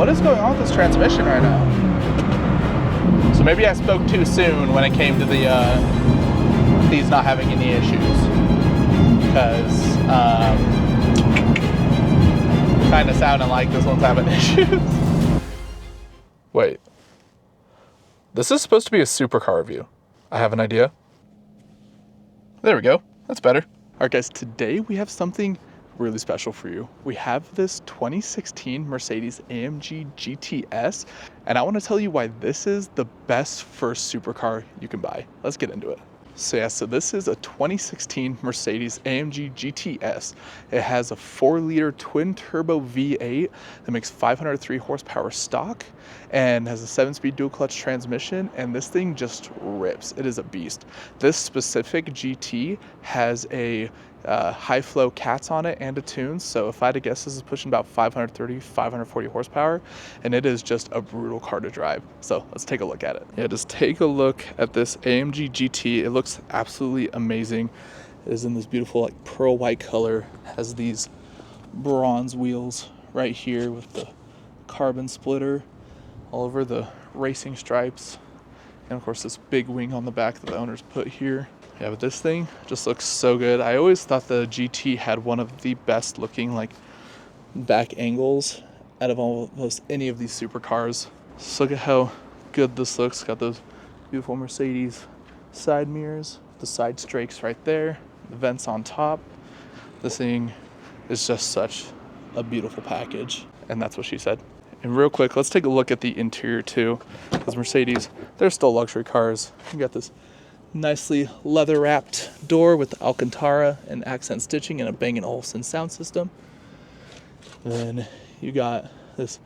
what is going on with this transmission right now? So maybe I spoke too soon when it came to the these not having any issues, because kind of sounding like this one's having issues. Wait, this is supposed to be a supercar review. I have an idea. There we go. That's better. All right, guys, today we have something really special for you. We have this 2016 Mercedes AMG GT-S, and I want to tell you why this is the best first supercar you can buy. Let's get into it. So this is a 2016 Mercedes AMG GT-S. It has a 4-liter twin-turbo V8 that makes 503 horsepower stock and has a 7-speed dual-clutch transmission, and this thing just rips. It is a beast. This specific GT has a high-flow cats on it and a tunes, so if I had to guess, this is pushing about 530, 540 horsepower, and it is just a brutal car to drive. So let's take a look at it. Yeah, just take a look at this AMG GT. It looks absolutely amazing. It is in this beautiful like pearl white color, has these bronze wheels right here with the carbon splitter all over the racing stripes, and of course this big wing on the back that the owners put here. Yeah, but this thing just looks so good. I always thought the GT had one of the best looking like back angles out of almost any of these supercars. So look at how good this looks. Got those beautiful Mercedes side mirrors, the side strakes right there, the vents on top. This thing is just such a beautiful package, and that's what she said. And real quick, let's take a look at the interior too, because Mercedes, they're still luxury cars. You got this nicely leather wrapped door with Alcantara and accent stitching and a Bang & Olufsen sound system. And then you got this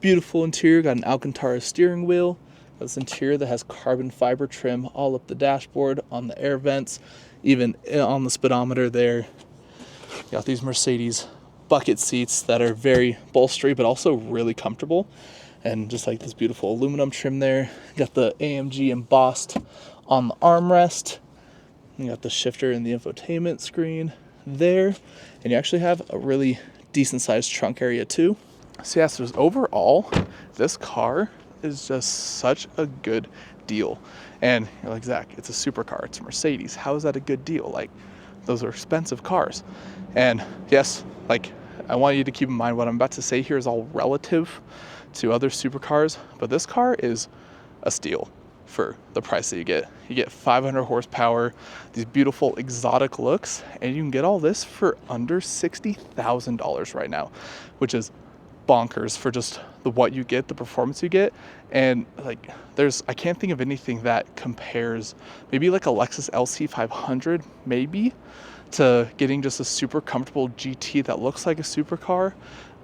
beautiful interior, got an Alcantara steering wheel. This interior that has carbon fiber trim all up the dashboard, on the air vents, even on the speedometer there. You got these Mercedes bucket seats that are very bolstery but also really comfortable, and just like this beautiful aluminum trim there. You got the AMG embossed on the armrest. You got the shifter and the infotainment screen there, and you actually have a really decent sized trunk area too. So yes, there's overall, this car is just such a good deal. And you're like, Zach, it's a supercar, it's a Mercedes. How is that a good deal? Like, those are expensive cars. And yes, like, I want you to keep in mind what I'm about to say here is all relative to other supercars, but this car is a steal for the price that you get. You get 500 horsepower, these beautiful exotic looks, and you can get all this for under $60,000 right now, which is bonkers for just what you get, the performance you get. And like, I can't think of anything that compares, maybe like a Lexus LC500 maybe, to getting just a super comfortable GT that looks like a supercar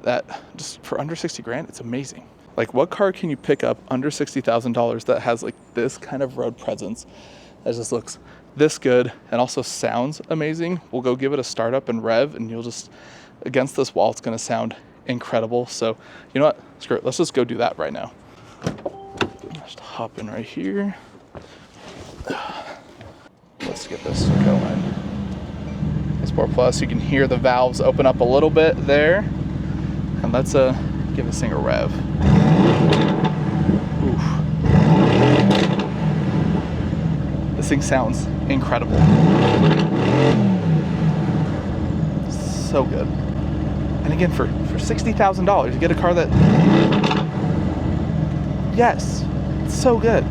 that just for under 60 grand, it's amazing. Like, what car can you pick up under $60,000 that has like this kind of road presence that just looks this good and also sounds amazing? We'll go give it a start up and rev, and you'll just, against this wall, it's gonna sound incredible. So you know what, screw it, let's just go do that right now. Just hop in right here. Let's get this going. Sport Plus, you can hear the valves open up a little bit there, and let's give this thing a rev. Oof. This thing sounds incredible. So good. And again, for $60,000, you get a car that, yes, it's so good.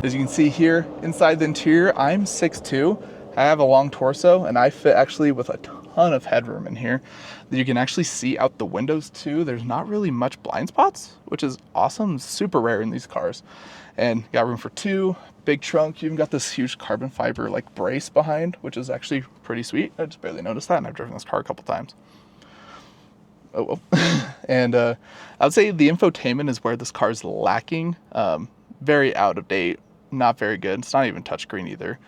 As you can see here inside the interior, I'm 6'2". I have a long torso, and I fit actually with a ton of headroom in here. You can actually see out the windows too. There's not really much blind spots, which is awesome. Super rare in these cars. And got room for two, big trunk. You even got this huge carbon fiber like brace behind, which is actually pretty sweet. I just barely noticed that, and I've driven this car a couple times. Oh well. And I would say the infotainment is where this car is lacking. Very out of date, not very good. It's not even touchscreen either.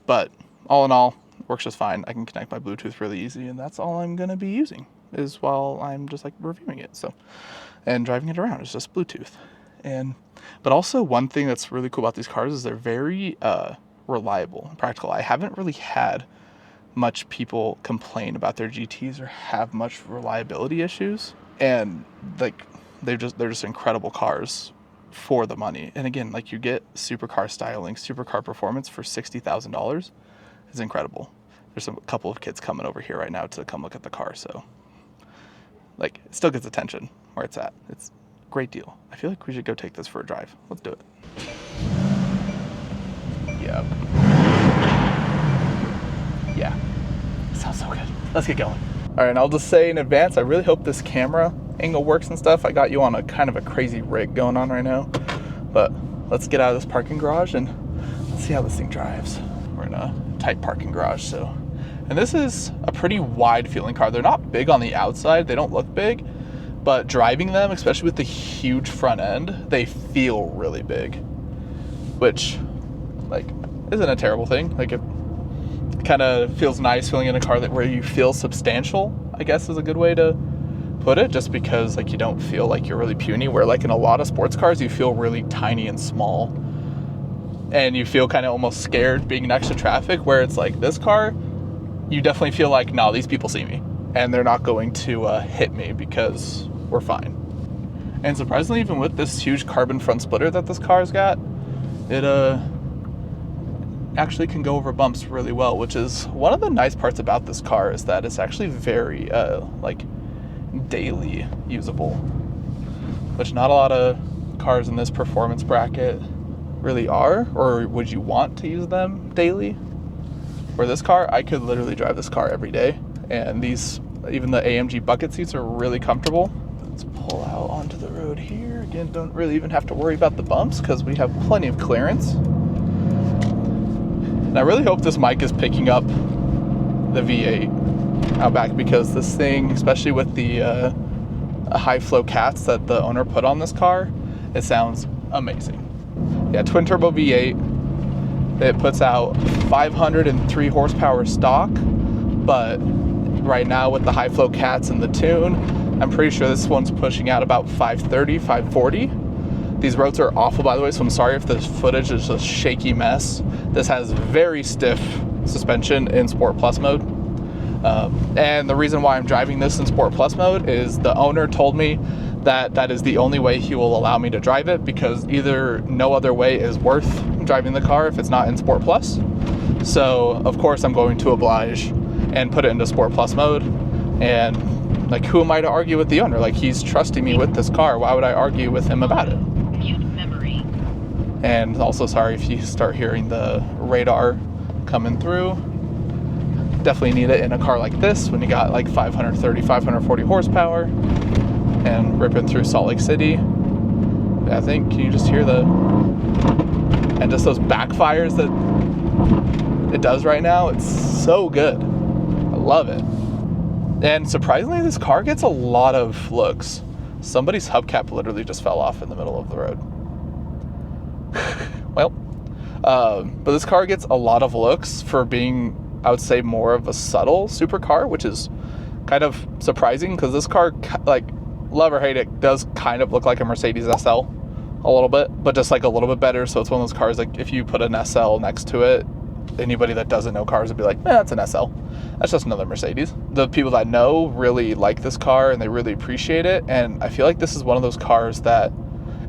But all in all, it works just fine. I can connect my Bluetooth really easy, and that's all I'm gonna be using is while I'm just like reviewing it. So, and driving it around is just Bluetooth. But also one thing that's really cool about these cars is they're very reliable and practical. I haven't really had much people complain about their GTs or have much reliability issues. And like they're just incredible cars for the money. And again, like you get supercar styling, supercar performance for $60,000 is incredible. There's a couple of kids coming over here right now to come look at the car, so like it still gets attention where it's at. It's a great deal. I feel like we should go take this for a drive. Let's do it. Yep. Yeah. Sounds so good. Let's get going. All right, and I'll just say in advance, I really hope this camera angle works and stuff. I got you on a kind of a crazy rig going on right now, but let's get out of this parking garage and let's see how this thing drives. We're in a tight parking garage, so. And this is a pretty wide feeling car. They're not big on the outside. They don't look big, but driving them, especially with the huge front end, they feel really big, which like isn't a terrible thing. Like it kind of feels nice feeling in a car that where you feel substantial, I guess is a good way to put it, just because like you don't feel like you're really puny, where like in a lot of sports cars you feel really tiny and small and you feel kind of almost scared being next to traffic, where it's like this car you definitely feel like, no, these people see me and they're not going to hit me because we're fine. And surprisingly, even with this huge carbon front splitter that this car's got, it actually can go over bumps really well, which is one of the nice parts about this car, is that it's actually very like daily usable, which not a lot of cars in this performance bracket really are, or would you want to use them daily? Where this car, I could literally drive this car every day, and these, even the AMG bucket seats are really comfortable. Let's pull out onto the road here. Again, don't really even have to worry about the bumps because we have plenty of clearance. And I really hope this mic is picking up the V8 out back, because this thing, especially with the high flow cats that the owner put on this car, it sounds amazing. Yeah, twin turbo V8. It puts out 503 horsepower stock, but right now with the high flow cats and the tune, I'm pretty sure this one's pushing out about 530, 540. These roads are awful, by the way, so I'm sorry if this footage is a shaky mess. This has very stiff suspension in Sport Plus mode. And the reason why I'm driving this in Sport Plus mode is the owner told me that that is the only way he will allow me to drive it, because either no other way is worth driving the car if it's not in Sport Plus. So of course I'm going to oblige and put it into Sport Plus mode. And like, who am I to argue with the owner? Like, he's trusting me with this car. Why would I argue with him about it? And also, sorry if you start hearing the radar coming through. Definitely need it in a car like this when you got like 530, 540 horsepower and ripping through Salt Lake City. I think, can you just hear the, and just those backfires that it does right now? It's so good. I love it. And surprisingly, this car gets a lot of looks. Somebody's hubcap literally just fell off in the middle of the road. Well, but this car gets a lot of looks for being, I would say, more of a subtle supercar, which is kind of surprising, because this car, like, love or hate it, does kind of look like a Mercedes SL a little bit, but just like a little bit better. So it's one of those cars, like, if you put an SL next to it, anybody that doesn't know cars would be like, that's an SL. That's just another Mercedes. The people that know really like this car and they really appreciate it. And I feel like this is one of those cars that,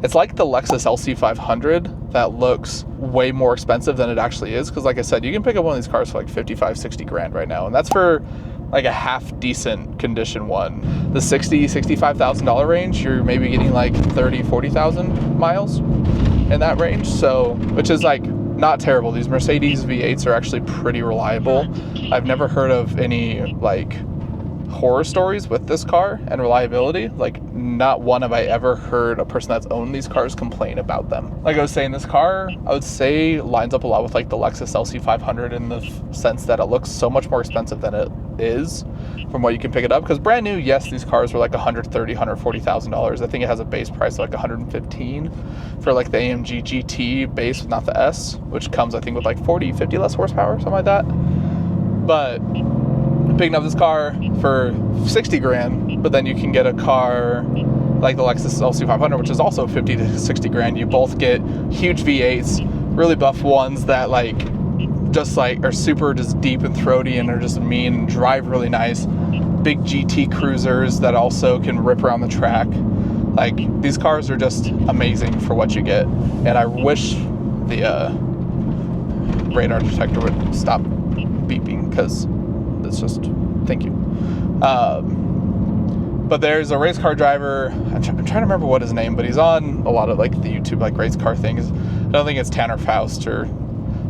it's like the Lexus LC500 that looks way more expensive than it actually is. Because like I said, you can pick up one of these cars for like 55, 60 grand right now. And that's for like a half decent condition one. The $60,000, $65,000 range, you're maybe getting like 30, 40,000 miles in that range. So, which is like not terrible. These Mercedes V8s are actually pretty reliable. I've never heard of any like horror stories with this car and reliability. Like, not one have I ever heard a person that's owned these cars complain about them. Like I was saying, this car, I would say, lines up a lot with like the Lexus LC500 in the sense that it looks so much more expensive than it is from what you can pick it up. Because brand new, yes, these cars were like $130,000, $140,000. I think it has a base price of like $115,000 for like the AMG GT base, not the S, which comes, I think, with like 40, 50 less horsepower, something like that. But picking up this car for 60 grand, but then you can get a car like the Lexus LC500, which is also 50 to 60 grand. You both get huge V8s, really buff ones that like just like are super just deep and throaty and are just mean and drive really nice. big GT cruisers that also can rip around the track. Like, these cars are just amazing for what you get. And I wish the radar detector would stop beeping, because it's just, thank you. But there's a race car driver, I'm trying to remember what his name, but he's on a lot of like the YouTube like race car things. I don't think it's Tanner Faust or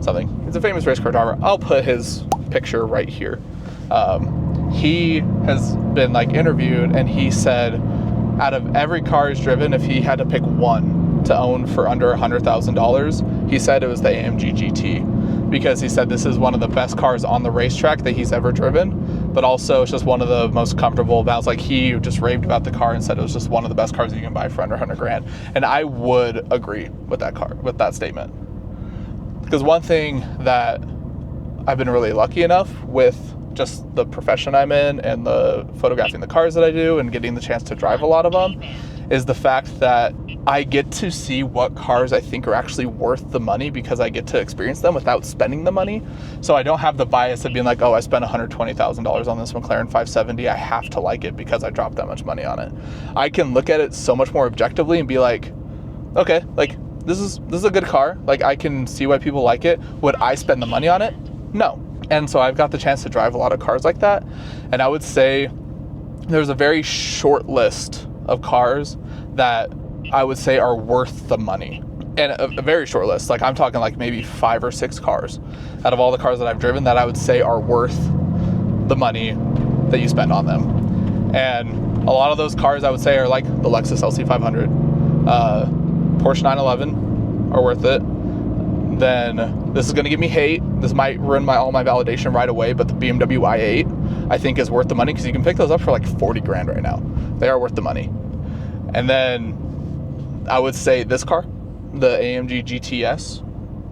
something. He's a famous race car driver. I'll put his picture right here. He has been like interviewed, and he said out of every car he's driven, if he had to pick one to own for under $100,000, he said it was the AMG GT, because he said this is one of the best cars on the racetrack that he's ever driven, but also it's just one of the most comfortable. That like, he just raved about the car and said it was just one of the best cars you can buy for under 100 grand. And I would agree with that statement. Because one thing that I've been really lucky enough with just the profession I'm in and the photographing the cars that I do and getting the chance to drive a lot of them is the fact that I get to see what cars I think are actually worth the money, because I get to experience them without spending the money. So I don't have the bias of being like, oh, I spent $120,000 on this McLaren 570. I have to like it because I dropped that much money on it. I can look at it so much more objectively and be like, okay, like this is a good car. Like, I can see why people like it. Would I spend the money on it? No. And so I've got the chance to drive a lot of cars like that. And I would say there's a very short list of cars that I would say are worth the money. And a very short list. Like, I'm talking like maybe 5 or 6 cars out of all the cars that I've driven that I would say are worth the money that you spend on them. And a lot of those cars I would say are like the Lexus LC500, Porsche 911 are worth it. Then this is going to give me hate. This might ruin all my validation right away, but the BMW i8 I think is worth the money, because you can pick those up for like 40 grand right now. They are worth the money. And then I would say this car, the AMG GT-S,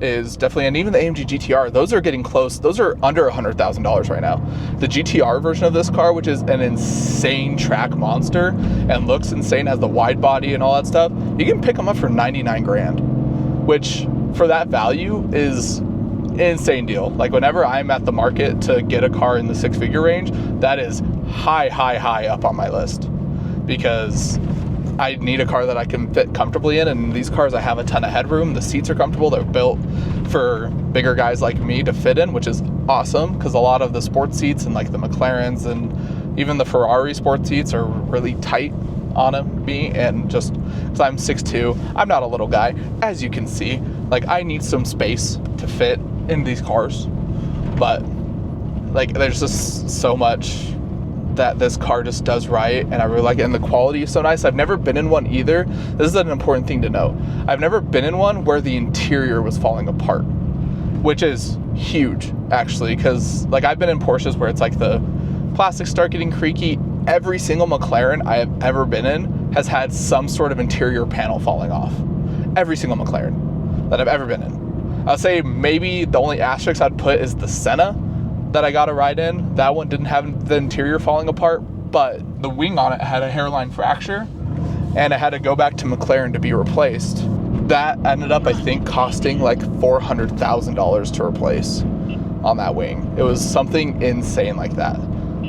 is definitely, and even the AMG GTR, those are getting close. Those are under $100,000 right now. The GTR version of this car, which is an insane track monster and looks insane, has the wide body and all that stuff, you can pick them up for 99 grand, which for that value is an insane deal. Like, whenever I'm at the market to get a car in the 6-figure range, that is high up on my list, because I need a car that I can fit comfortably in, and these cars, I have a ton of headroom. The seats are comfortable. They're built for bigger guys like me to fit in, which is awesome, because a lot of the sports seats and like the McLarens and even the Ferrari sports seats are really tight on me, and just because I'm 6'2", I'm not a little guy, as you can see. Like, I need some space to fit in these cars, but like, there's just so much that this car just does right, and I really like it, and the quality is so nice. I've never been in one either. This is an important thing to know. I've never been in one where the interior was falling apart, which is huge, actually, because like, I've been in Porsches where it's like the plastics start getting creaky. Every single McLaren I have ever been in has had some sort of interior panel falling off. Every single McLaren that I've ever been in. I'll say maybe the only asterisk I'd put is the Senna that I got a ride in. That one didn't have the interior falling apart, but the wing on it had a hairline fracture, and it had to go back to McLaren to be replaced. That ended up, I think, costing like $400,000 to replace on that wing. It was something insane like that,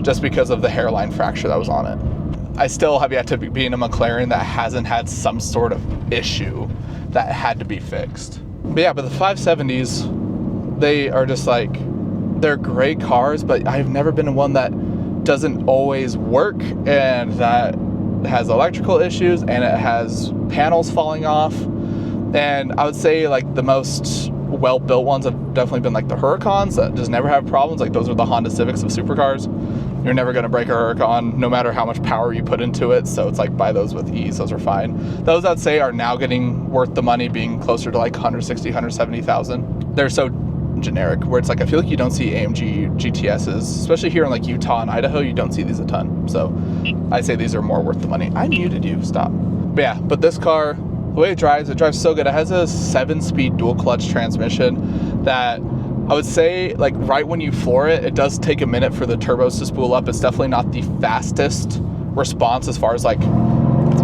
just because of the hairline fracture that was on it. I still have yet to be in a McLaren that hasn't had some sort of issue that had to be fixed. But yeah, but the 570s, they are just like, they're great cars, but I've never been in one that doesn't always work, and that has electrical issues, and it has panels falling off. And I would say like the most well-built ones have definitely been like the Huracans that just never have problems. Like, those are the Honda Civics of supercars. You're never going to break a Huracan, no matter how much power you put into it. So it's like, buy those with ease. Those are fine. Those I'd say are now getting worth the money, being closer to like 160, 170,000. They're so generic, where it's like, I feel like you don't see AMG GT-S's, especially here in like Utah and Idaho, you don't see these a ton. So I'd say these are more worth the money. I muted you, stop. But yeah, but this car, the way it drives so good. It has a 7-speed dual clutch transmission that I would say, like, right when you floor it, it does take a minute for the turbos to spool up. It's definitely not the fastest response as far as like,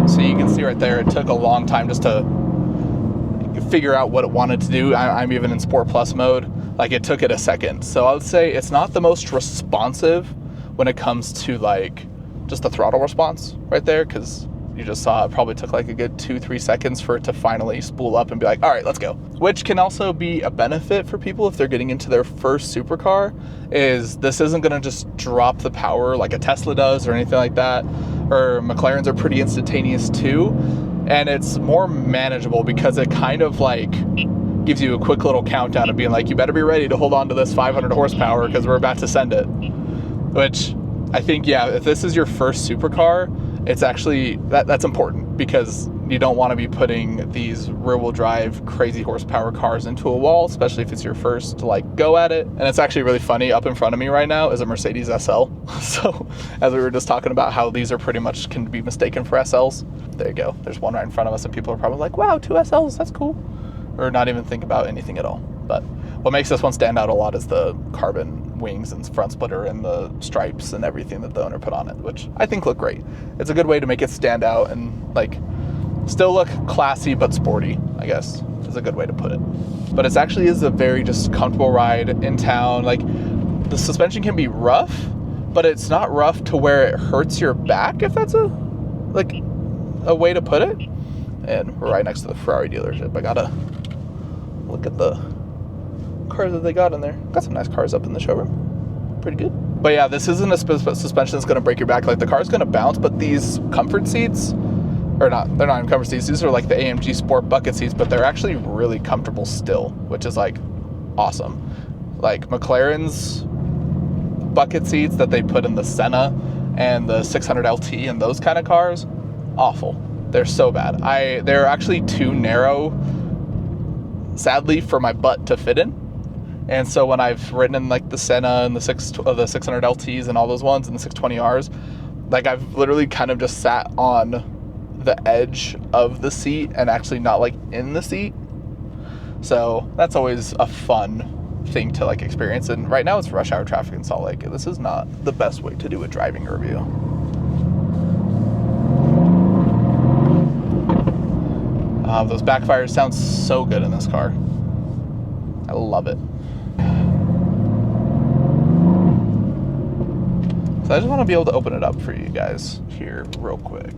so you can see right there, it took a long time just to figure out what it wanted to do. I'm even in Sport Plus mode. Like, it took it a second. So I would say it's not the most responsive when it comes to like just the throttle response right there, because you just saw it probably took like a good 2-3 seconds for it to finally spool up and be like, all right, let's go. Which can also be a benefit for people if they're getting into their first supercar, is this isn't gonna just drop the power like a Tesla does or anything like that, or McLarens are pretty instantaneous too. And it's more manageable because it kind of like gives you a quick little countdown of being like, you better be ready to hold on to this 500 horsepower because we're about to send it. Which I think, yeah, if this is your first supercar, it's actually, that's important, because you don't want to be putting these rear-wheel drive crazy horsepower cars into a wall, especially if it's your first to like go at it. And it's actually really funny, up in front of me right now is a Mercedes SL. So as we were just talking about how these are pretty much can be mistaken for SLs, there you go. There's one right in front of us and people are probably like, wow, 2 SLs, that's cool. Or not even think about anything at all. But what makes this one stand out a lot is the carbon wings and front splitter and the stripes and everything that the owner put on it, which I think look great. It's a good way to make it stand out and like still look classy but sporty, I guess is a good way to put it. But it actually is a very just comfortable ride in town. Like the suspension can be rough, but it's not rough to where it hurts your back, if that's a way to put it. And we're right next to the Ferrari dealership. I gotta look at the cars that they got in there. Got some nice cars up in the showroom. Pretty good. But yeah, this isn't a suspension that's gonna break your back. Like the car's gonna bounce, but these comfort seats, or not, they're not even comfort seats. These are like the AMG Sport bucket seats, but they're actually really comfortable still, which is like awesome. Like McLaren's bucket seats that they put in the Senna and the 600 LT and those kind of cars, awful. They're so bad. They're actually too narrow, sadly, for my butt to fit in. And so when I've ridden in like the Senna and the 600 LTs and all those ones and the 620Rs, like I've literally kind of just sat on the edge of the seat and actually not like in the seat. So that's always a fun thing to like experience. And right now it's rush hour traffic in Salt Lake. This is not the best way to do a driving review. Those backfires sound so good in this car. I love it. So I just want to be able to open it up for you guys here real quick.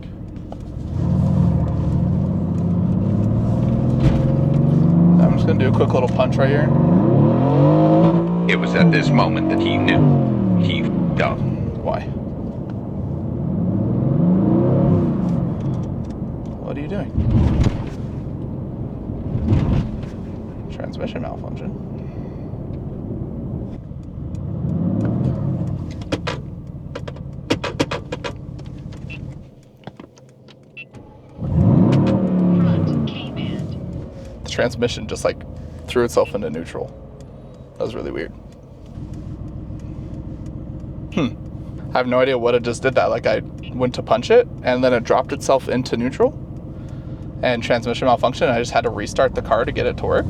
I'm just going to do a quick little punch right here. It was at this moment that he knew he f***ed up. Why? What are you doing? Transmission malfunction. The transmission just like threw itself into neutral. That was really weird. I have no idea what it just did that. Like I went to punch it and then it dropped itself into neutral and transmission malfunction. I just had to restart the car to get it to work.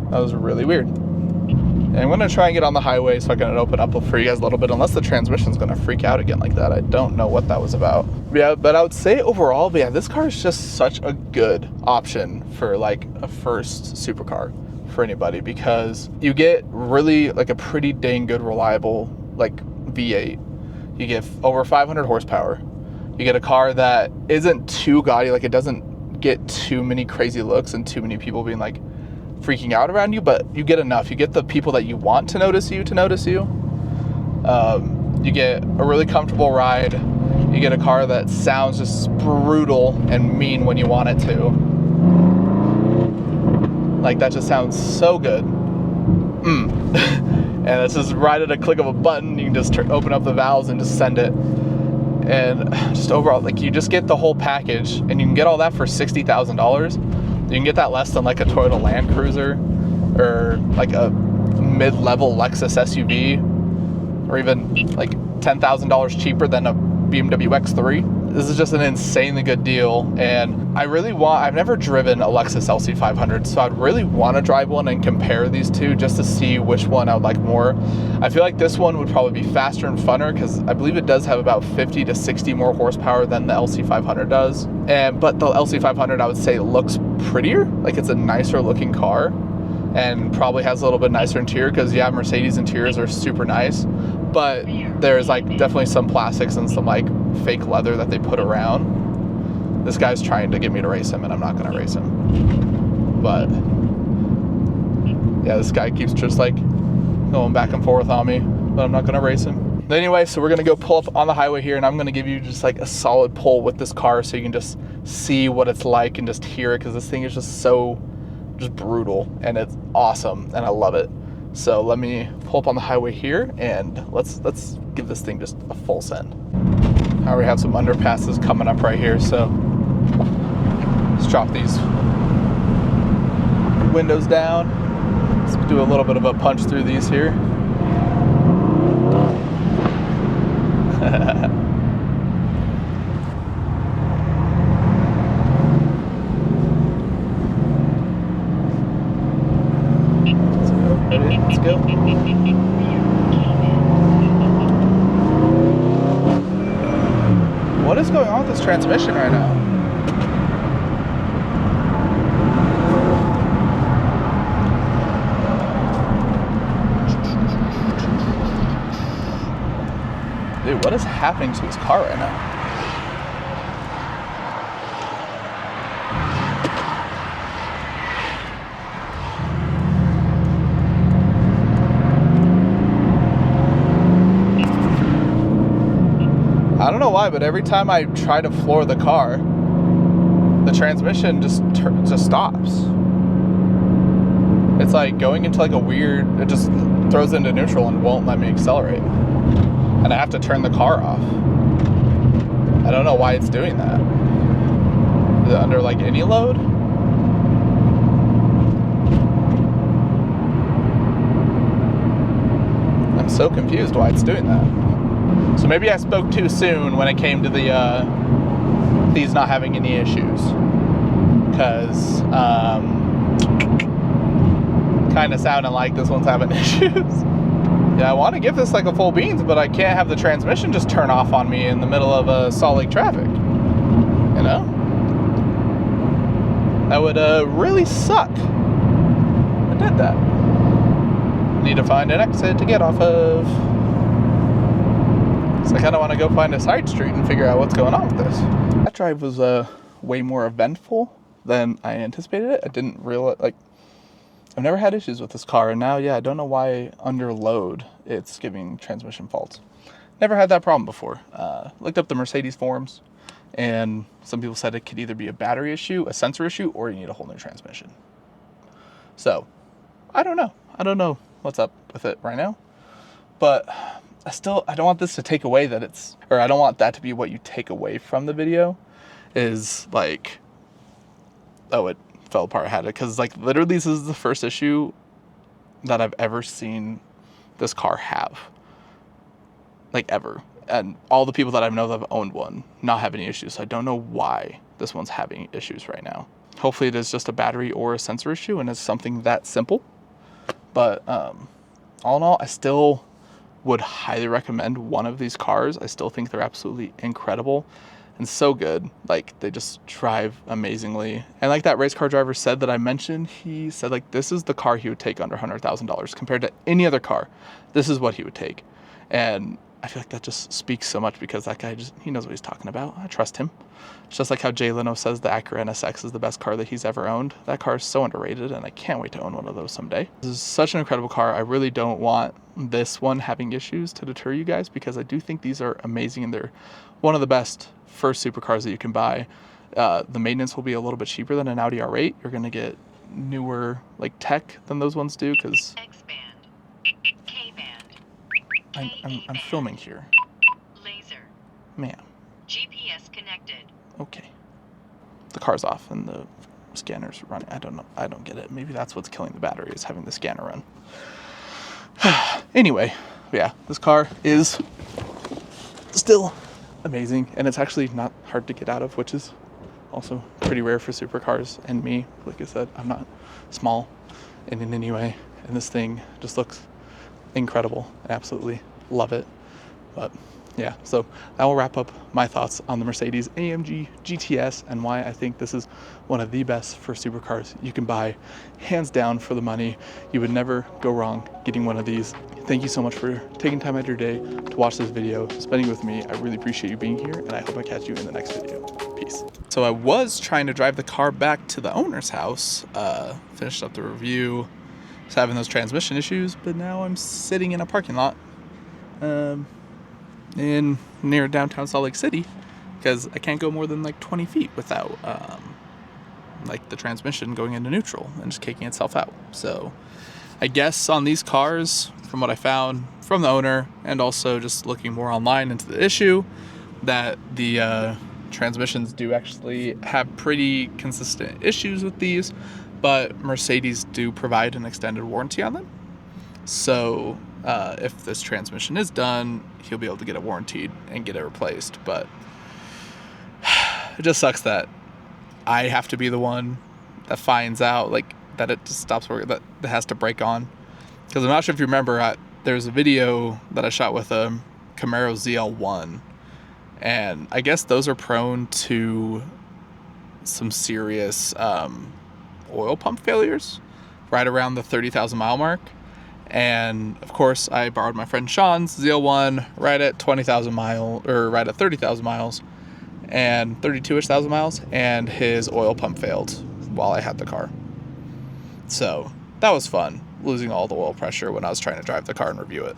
That was really weird. And I'm gonna try and get on the highway so I can open up for you guys a little bit, unless the transmission's gonna freak out again like that. I don't know what that was about. Yeah, but I would say overall, but yeah, this car is just such a good option for like a first supercar for anybody, because you get really like a pretty dang good reliable like V8. You get over 500 horsepower. You get a car that isn't too gaudy, like it doesn't get too many crazy looks and too many people being like freaking out around you, but you get enough. You get the people that you want to notice you. You get a really comfortable ride. You get a car that sounds just brutal and mean when you want it to. Like that just sounds so good. And it's just right at a click of a button. You can just open up the valves and just send it. And just overall, like you just get the whole package, and you can get all that for $60,000. You can get that less than like a Toyota Land Cruiser or like a mid-level Lexus SUV, or even like $10,000 cheaper than a BMW X3. This is just an insanely good deal, and I've never driven a Lexus LC500, so I'd really want to drive one and compare these two just to see which one I would like more. I feel like this one would probably be faster and funner, because I believe it does have about 50 to 60 more horsepower than the LC500 does. But the LC500 I would say looks prettier, like it's a nicer looking car, and probably has a little bit nicer interior, because yeah, Mercedes interiors are super nice, but there's like definitely some plastics and some like fake leather that they put around. This guy's trying to get me to race him, and I'm not gonna race him. But yeah, this guy keeps just like going back and forth on me, but I'm not gonna race him. But anyway, so we're gonna go pull up on the highway here, and I'm gonna give you just like a solid pull with this car so you can just see what it's like and just hear it, because this thing is just so brutal, and it's awesome, and I love it. So let me pull up on the highway here, and let's give this thing just a full send. I already have some underpasses coming up right here, so let's drop these windows down. Let's do a little bit of a punch through these here. Let's go. What is going on with this transmission right now? Dude, what is happening to his car right now? I don't know why, but every time I try to floor the car, the transmission just stops. It's like going into like a weird, it just throws into neutral and won't let me accelerate. And I have to turn the car off. I don't know why it's doing that. Is it under like any load? I'm so confused why it's doing that. So maybe I spoke too soon when it came to the these not having any issues, because kind of sounding like this one's having issues. Yeah, I want to give this like a full beans, but I can't have the transmission just turn off on me in the middle of Salt Lake traffic. You know? That would really suck. I did that. Need to find an exit to get off of. So I kind of want to go find a side street and figure out what's going on with this. That drive was way more eventful than I anticipated it. I didn't realize, like, I've never had issues with this car, and now, yeah, I don't know why under load it's giving transmission faults. Never had that problem before. Looked up the Mercedes forums, and some people said it could either be a battery issue, a sensor issue, or you need a whole new transmission. So, I don't know. I don't know what's up with it right now, but I don't want this to take away that it's, or I don't want that to be what you take away from the video, is like, oh, it fell apart, I had it, because like literally this is the first issue that I've ever seen this car have, like ever, and all the people that I know that have owned one not have any issues. So I don't know why this one's having issues right now. Hopefully it is just a battery or a sensor issue and it's something that simple. But all in all, I still would highly recommend one of these cars. I still think they're absolutely incredible and so good. Like, they just drive amazingly. And like that race car driver said that I mentioned, he said like this is the car he would take under $100,000 compared to any other car. This is what he would take. And I feel like that just speaks so much, because that guy he knows what he's talking about. I trust him. It's just like how Jay Leno says the Acura NSX is the best car that he's ever owned. That car is so underrated, and I can't wait to own one of those someday. This is such an incredible car. I really don't want this one having issues to deter you guys, because I do think these are amazing, and they're one of the best first supercars that you can buy. The maintenance will be a little bit cheaper than an Audi R8. You're going to get newer like tech than those ones do, because I'm filming here. Laser. Ma'am. GPS connected. Okay. The car's off and the scanner's running. I don't know. I don't get it. Maybe that's what's killing the battery, is having the scanner run. Anyway, yeah, this car is still amazing, and it's actually not hard to get out of, which is also pretty rare for supercars and me. Like I said, I'm not small in any way, and this thing just looks incredible. I absolutely love it. But yeah, so that will wrap up my thoughts on the Mercedes AMG GT-S and why I think this is one of the best for supercars you can buy, hands down. For the money, you would never go wrong getting one of these. Thank you so much for taking time out of your day to watch this video, spending with me. I really appreciate you being here, and I hope I catch you in the next video. Peace. So I was trying to drive the car back to the owner's house, finished up the review, was having those transmission issues, but now I'm sitting in a parking lot in near downtown Salt Lake City because I can't go more than like 20 feet without like the transmission going into neutral and just kicking itself out. So I guess on these cars, from what I found from the owner and also just looking more online into the issue, that the transmissions do actually have pretty consistent issues with these, but Mercedes do provide an extended warranty on them. So if this transmission is done, he'll be able to get it warranted and get it replaced. But it just sucks that I have to be the one that finds out, like, that it just stops working, that it has to break on. Because I'm not sure if you remember, there's a video that I shot with a Camaro ZL1, and I guess those are prone to some serious oil pump failures right around the 30,000 mile mark. And of course, I borrowed my friend Sean's ZL1 right at 20,000 miles, or right at 30,000 miles, and 32-ish thousand miles, and his oil pump failed while I had the car. So that was fun, losing all the oil pressure when I was trying to drive the car and review it.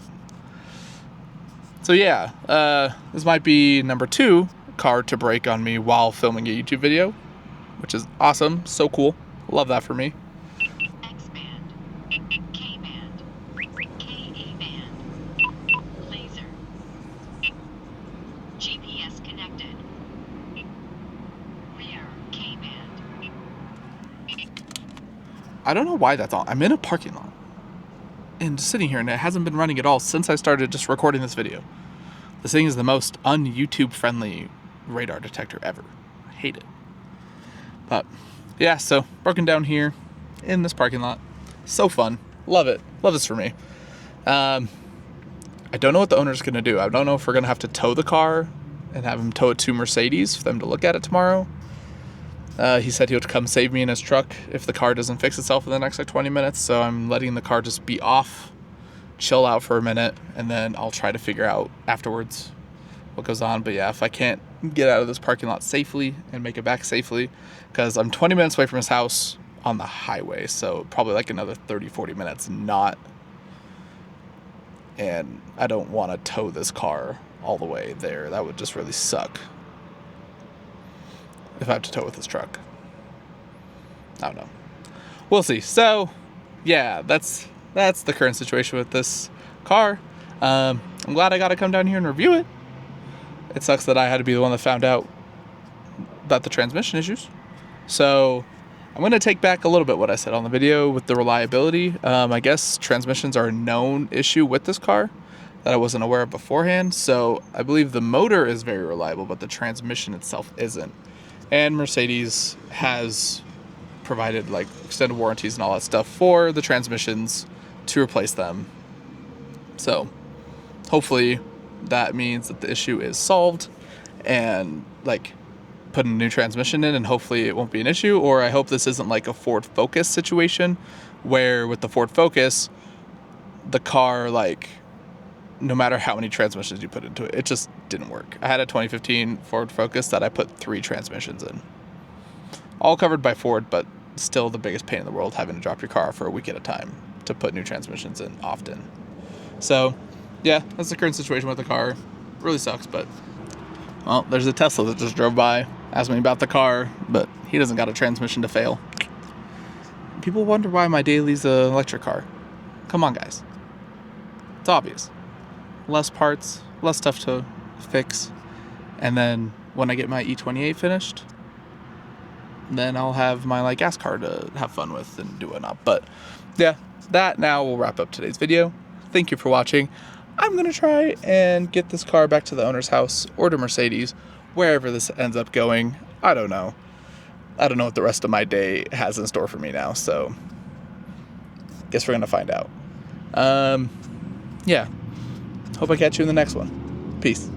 So yeah, this might be number 2 car to break on me while filming a YouTube video, which is awesome. So cool. Love that for me. X-band, K-band, K-A-band, laser, GPS connected, rear K-band. I don't know why that's on. I'm in a parking lot and just sitting here, and it hasn't been running at all since I started just recording this video. This thing is the most un-YouTube friendly radar detector ever. I hate it. But yeah, so broken down here in this parking lot. So fun. Love it. Love this for me. I don't know what the owner's going to do. I don't know if we're going to have to tow the car and have him tow it to Mercedes for them to look at it tomorrow. He said he would come save me in his truck if the car doesn't fix itself in the next like 20 minutes. So I'm letting the car just be off, chill out for a minute, and then I'll try to figure out afterwards what goes on. But yeah, if I can't get out of this parking lot safely and make it back safely, because I'm 20 minutes away from his house on the highway, so probably like another 30-40 minutes not, and I don't want to tow this car all the way there. That would just really suck if I have to tow with this truck. I don't know. We'll see. So yeah, that's the current situation with this car. I'm glad I got to come down here and review it. It sucks that I had to be the one that found out about the transmission issues. So I'm going to take back a little bit what I said on the video with the reliability. I guess transmissions are a known issue with this car that I wasn't aware of beforehand. So I believe the motor is very reliable, but the transmission itself isn't. And Mercedes has provided like extended warranties and all that stuff for the transmissions to replace them. So hopefully that means that the issue is solved and like putting a new transmission in, and hopefully it won't be an issue. Or I hope this isn't like a Ford Focus situation where with the Ford Focus, the car, like, no matter how many transmissions you put into it, it just didn't work. I had a 2015 Ford Focus that I put 3 transmissions in. All covered by Ford, but still the biggest pain in the world having to drop your car for a week at a time to put new transmissions in often. So yeah, that's the current situation with the car. Really sucks, but well, there's a Tesla that just drove by, asked me about the car, but he doesn't got a transmission to fail. People wonder why my daily's an electric car. Come on, guys. It's obvious. Less parts, less stuff to fix, and then when I get my E28 finished, then I'll have my like gas car to have fun with and do whatnot. But yeah, that now will wrap up today's video. Thank you for watching. I'm going to try and get this car back to the owner's house or to Mercedes, wherever this ends up going. I don't know. I don't know what the rest of my day has in store for me now, so guess we're going to find out. Yeah. Hope I catch you in the next one. Peace.